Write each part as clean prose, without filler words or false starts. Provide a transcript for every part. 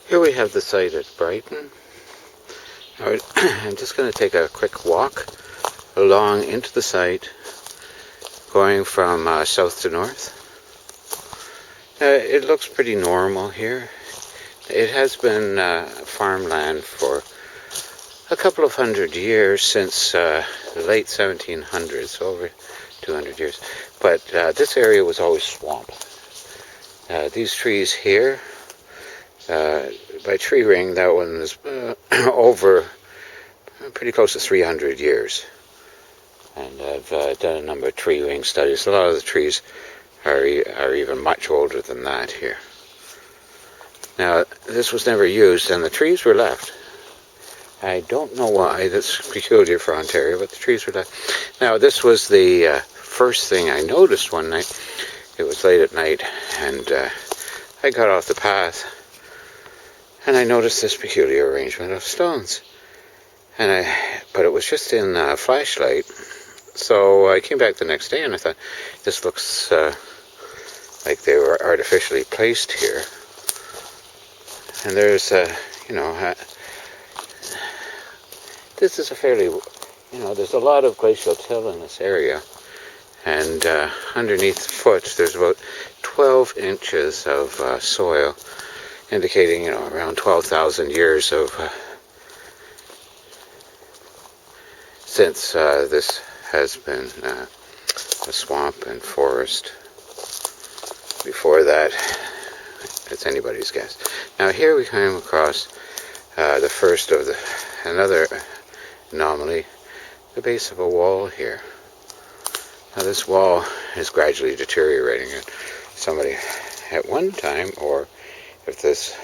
Here we have the site at Brighton. I'm just going to take a quick walk along into the site, going from south to north. It looks pretty normal here. It has been farmland for a couple of hundred years, since the late 1700s, so over 200 years. But this area was always swamp. These trees here, by tree ring, that one is over pretty close to 300 years. And I've done a number of tree ring studies. A lot of the trees are even much older than that here. Now, this was never used, and the trees were left. I don't know why. That's peculiar for Ontario, but the trees were left. Now, this was the first thing I noticed one night. It was late at night, and I got off the path, and I noticed this peculiar arrangement of stones. But it was just in flashlight. So I came back the next day, and I thought, this looks like they were artificially placed here. And there's, this is a fairly, there's a lot of glacial till in this area. And underneath the foot, there's about 12 inches of soil, indicating, around 12,000 years of, since this has been a swamp and forest. Before that, it's anybody's guess. Now here we come across the first of another anomaly, the base of a wall here. Now this wall is gradually deteriorating. Somebody at one time, or if this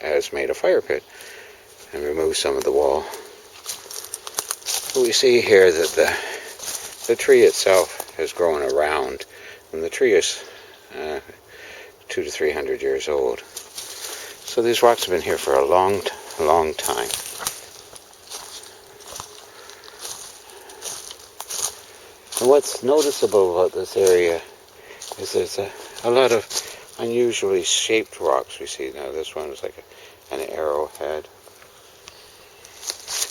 has made a fire pit and removed some of the wall. We see here that the tree itself has grown around, and the tree is 200 to 300 years old. So these rocks have been here for a long time. And what's noticeable about this area is there's a lot of unusually shaped rocks we see. Now this one is like an arrowhead.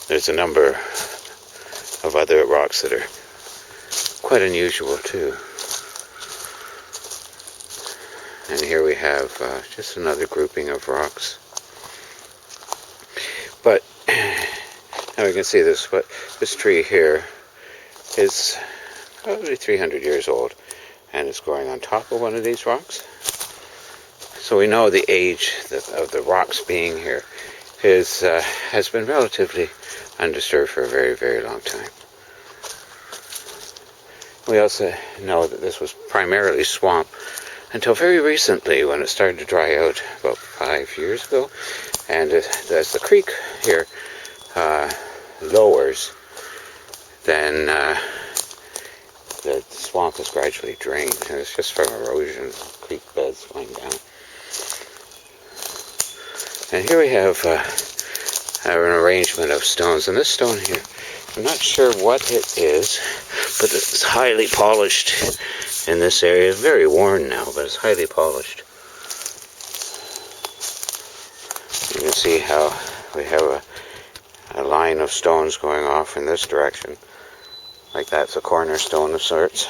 There's a number of other rocks that are quite unusual too. And here we have just another grouping of rocks. But now we can see this tree here is probably 300 years old, and it's growing on top of one of these rocks. So we know the age of the rocks being here has been relatively undisturbed for a very, very long time. We also know that this was primarily swamp until very recently, when it started to dry out about 5 years ago. And as the creek here lowers, then the swamp is gradually drained, and it's just from erosion, creek beds going down. And here we have an arrangement of stones, and this stone here, I'm not sure what it is, but it's highly polished in this area. It's very worn now, but it's highly polished. You can see how we have a line of stones going off in this direction, like that's a cornerstone of sorts.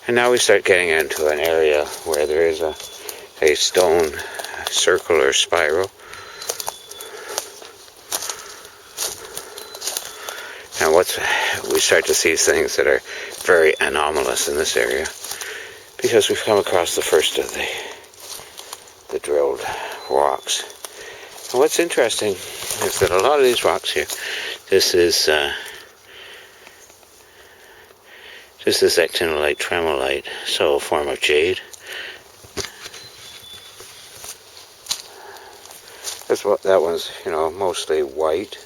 And now we start getting into an area where there is a stone circle or spiral. And we start to see things that are very anomalous in this area, because we've come across the first of the drilled rocks. And what's interesting is that a lot of these rocks here, this is actinolite, tremolite, so a form of jade. That one's, mostly white,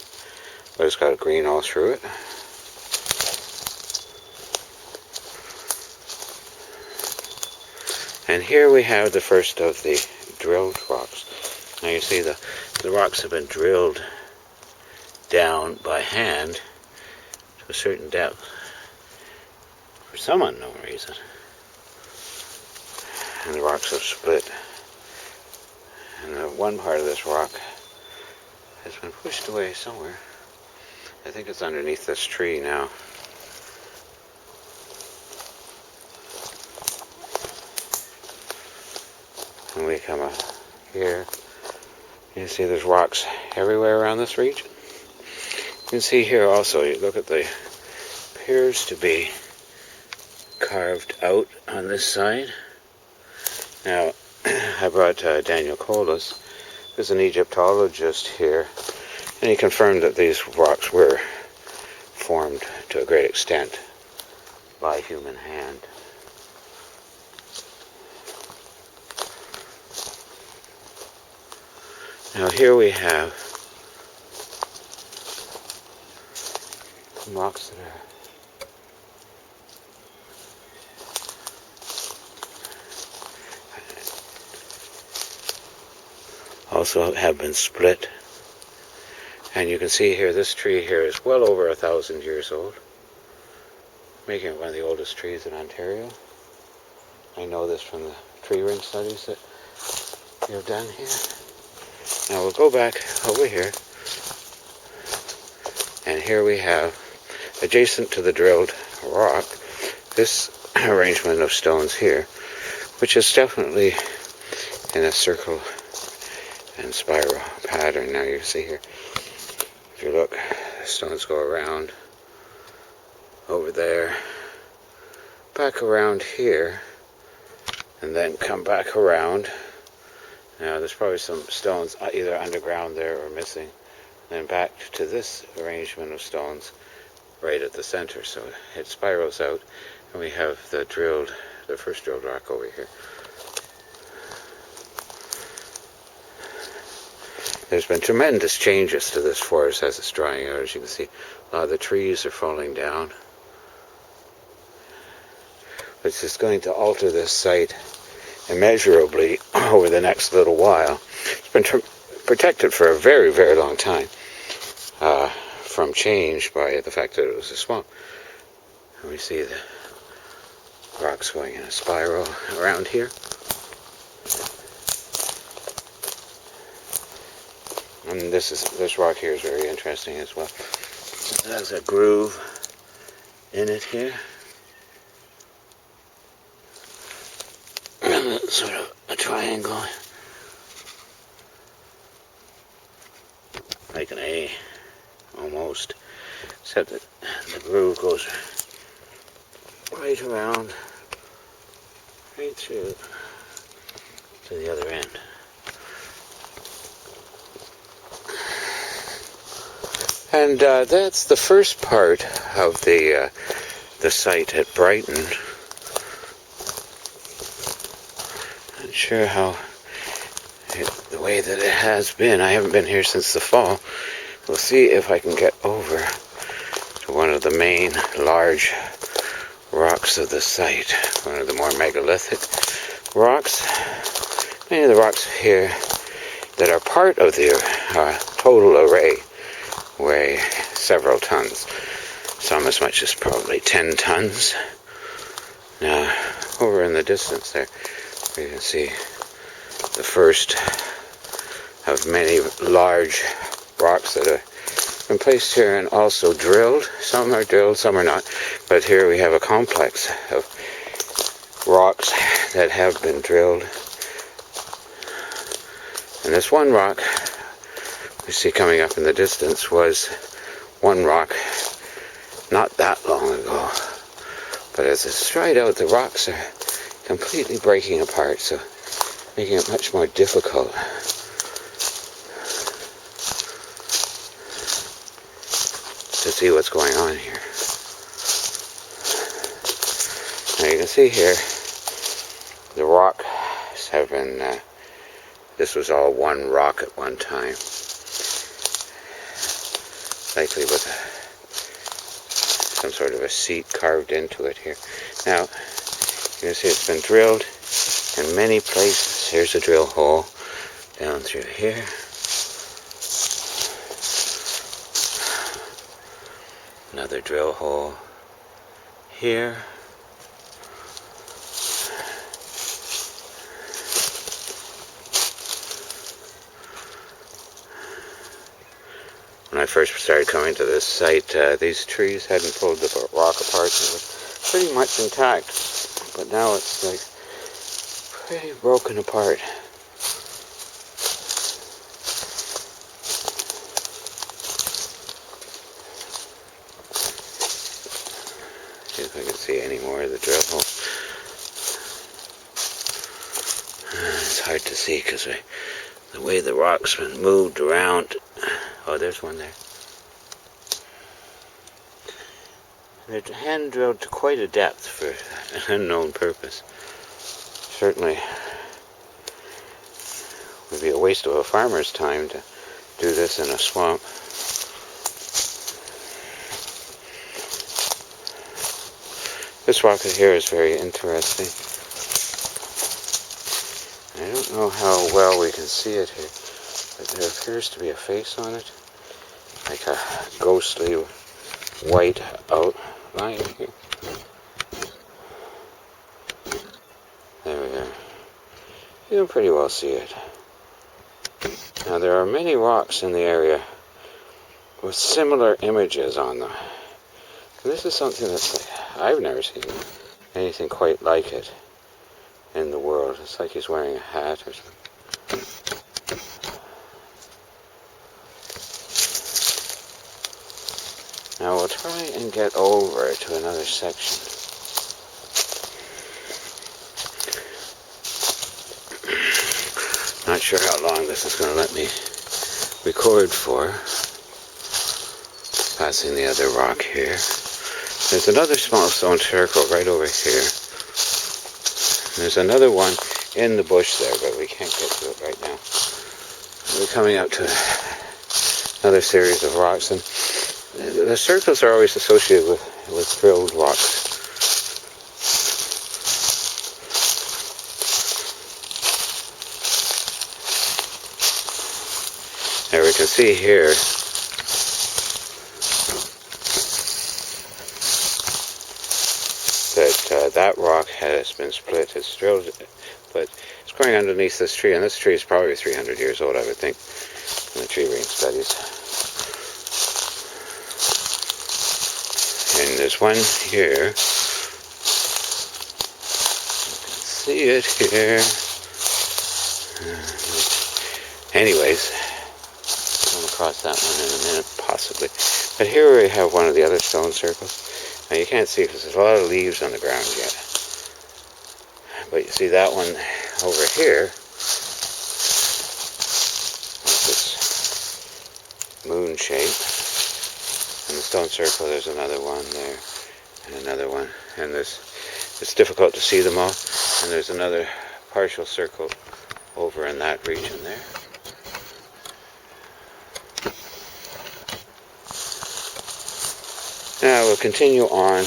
but it's got green all through it. And here we have the first of the drilled rocks. Now you see the rocks have been drilled down by hand to a certain depth for some unknown reason. And the rocks have split And one part of this rock has been pushed away somewhere. I think it's underneath this tree now. And we come up here. You see there's rocks everywhere around this region. You can see here also, you look at the, appears to be carved out on this side. Now, I brought Daniel Colas, who's an Egyptologist here, and he confirmed that these rocks were formed to a great extent by human hand. Now here we have some rocks that are also have been split. And you can see here, this tree here is well over 1,000 years old, making it one of the oldest trees in Ontario. I know this from the tree ring studies that you've done here. Now we'll go back over here, and here we have, adjacent to the drilled rock, this arrangement of stones here, which is definitely in a circle and spiral pattern. Now you can see here, if you look, the stones go around over there, back around here, and then come back around. Now there's probably some stones either underground there or missing. Then back to this arrangement of stones right at the center. So it spirals out, and we have the first drilled rock over here. There's been tremendous changes to this forest as it's drying out. As you can see, a lot of the trees are falling down, which is going to alter this site immeasurably over the next little while. It's been protected for a very, very long time from change by the fact that it was a swamp. And we see the rocks going in a spiral around here. And this rock here is very interesting as well. It has a groove in it here. Sort of a triangle, like an A, almost, except that the groove goes right around, right through to the other end. And that's the first part of the site at Brighton. Not sure how the way that it has been. I haven't been here since the fall. We'll see if I can get over to one of the main large rocks of the site, one of the more megalithic rocks. Many of the rocks here that are part of the total array weigh several tons, some as much as probably 10 tons. Now, over in the distance there, you can see the first of many large rocks that have been placed here and also drilled. Some are drilled, some are not. But here we have a complex of rocks that have been drilled. And this one rock we see coming up in the distance was one rock not that long ago. But as it's dried out, the rocks are completely breaking apart, so making it much more difficult to see what's going on here. Now you can see here, the rocks have been, this was all one rock at one time, likely with some sort of a seat carved into it here. Now, you can see it's been drilled in many places. Here's a drill hole down through here. Another drill hole here. I first started coming to this site, these trees hadn't pulled the rock apart. It was pretty much intact, but now it's like pretty broken apart. See if I can see any more of the drill hole. It's hard to see because the way the rock's been moved around. Oh, there's one there. They're hand drilled to quite a depth for an unknown purpose. Certainly would be a waste of a farmer's time to do this in a swamp. This rocket here is very interesting. I don't know how well we can see it here, but there appears to be a face on it, like a ghostly white outline here. There we are. You can pretty well see it. Now there are many rocks in the area with similar images on them. This is something that's like, I've never seen anything quite like it in the world. It's like he's wearing a hat or something. Now we'll try and get over to another section. Not sure how long this is going to let me record for. Passing the other rock here. There's another small stone circle right over here. There's another one in the bush there, but we can't get to it right now. We're coming up to another series of rocks, and the circles are always associated with drilled rocks. Now we can see here that that rock has been split. It's drilled, but it's growing underneath this tree, and this tree is probably 300 years old, I would think, in the tree ring studies. And there's one here. You can see it here. Anyways, come across that one in a minute, possibly. But here we have one of the other stone circles. Now you can't see because there's a lot of leaves on the ground yet. But you see that one over here. This moon shape. In the stone circle there's another one there. And another one. And it's difficult to see them all. And there's another partial circle over in that region there. Now we'll continue on,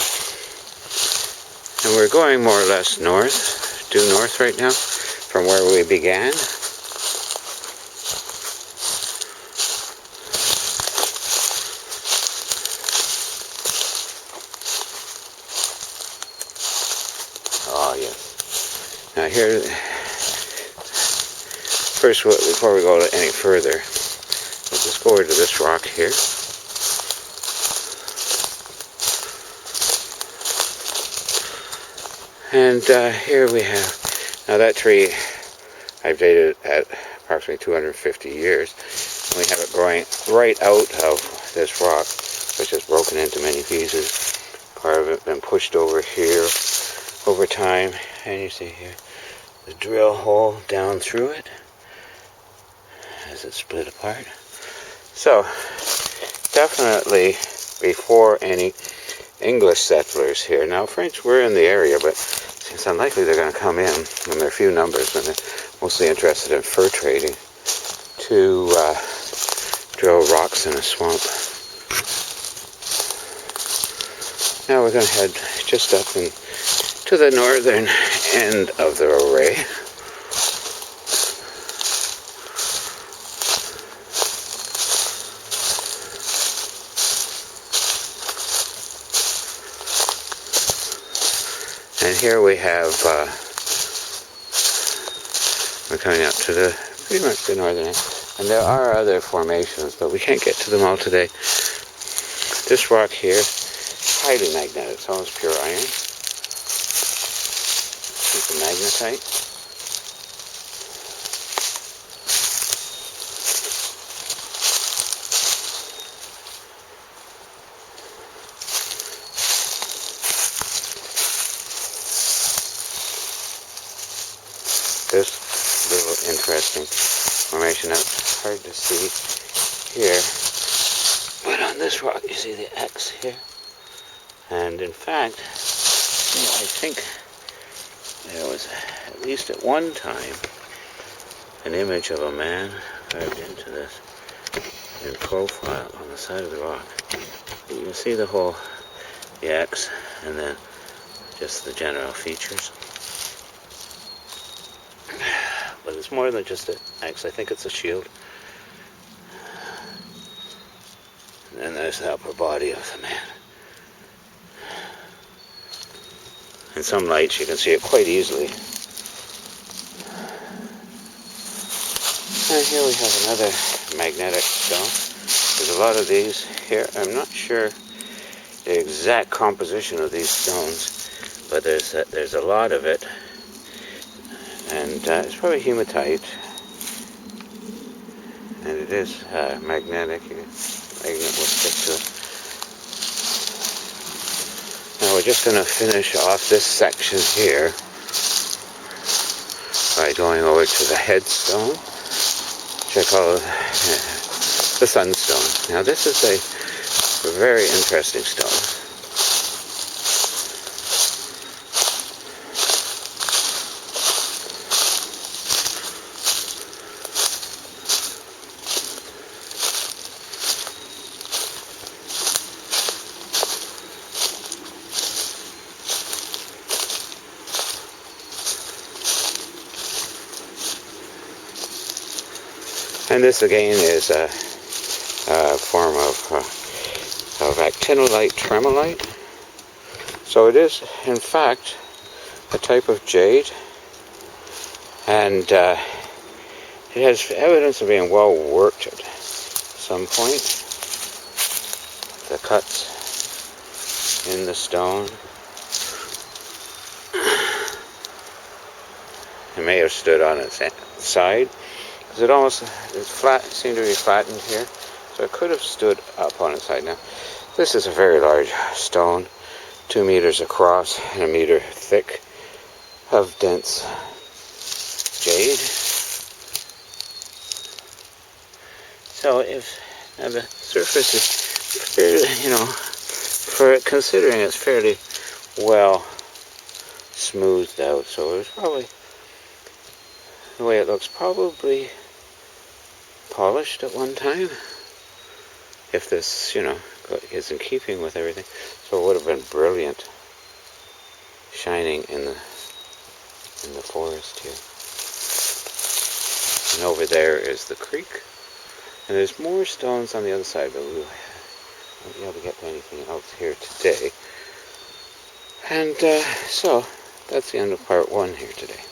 and we're going more or less north, due north right now, from where we began. Oh yes. Now here, first before we go any further, we'll just go over to this rock here. And here we have, now that tree I've dated at approximately 250 years. And we have it growing right out of this rock, which is broken into many pieces. Part of it been pushed over here over time. And you see here the drill hole down through it as it split apart. So definitely before any English settlers here. Now French were in the area, but it's unlikely they're going to come in, and they're few numbers, and they're mostly interested in fur trading, to drill rocks in a swamp. Now we're going to head just up to the northern end of the array. And here we have, we're coming up to pretty much the northern end. And there are other formations, but we can't get to them all today. This rock here, highly magnetic. It's almost pure iron. It's a magnetite. This little interesting formation, that's hard to see here, but on this rock you see the X here, and in fact I think there was at least at one time an image of a man carved into this in profile on the side of the rock. You can see the X, and then just the general features. But it's more than just an X. I think it's a shield. And then there's the upper body of the man. In some lights you can see it quite easily. And here we have another magnetic stone. There's a lot of these here. I'm not sure the exact composition of these stones, but there's a lot of it. And it's probably hematite, and it is magnetic. Magnet will stick to it. Now we're just going to finish off this section here by going over to the headstone. Check out the sunstone. Now this is a very interesting stone. And this again is a form of actinolite tremolite. So it is in fact a type of jade, and it has evidence of being well worked at some point. The cuts in the stone. It may have stood on its side. It seemed to be flattened here, so it could have stood up on its side. Now, this is a very large stone, 2 meters across and 1 meter thick, of dense jade. So now the surface is fairly, considering it's fairly well smoothed out, so it's probably, the way it looks, probably polished at one time, if this, is in keeping with everything. So it would have been brilliant, shining in the forest here. And over there is the creek, and there's more stones on the other side, but we won't be able to get to anything else here today. And so that's the end of part 1 here today.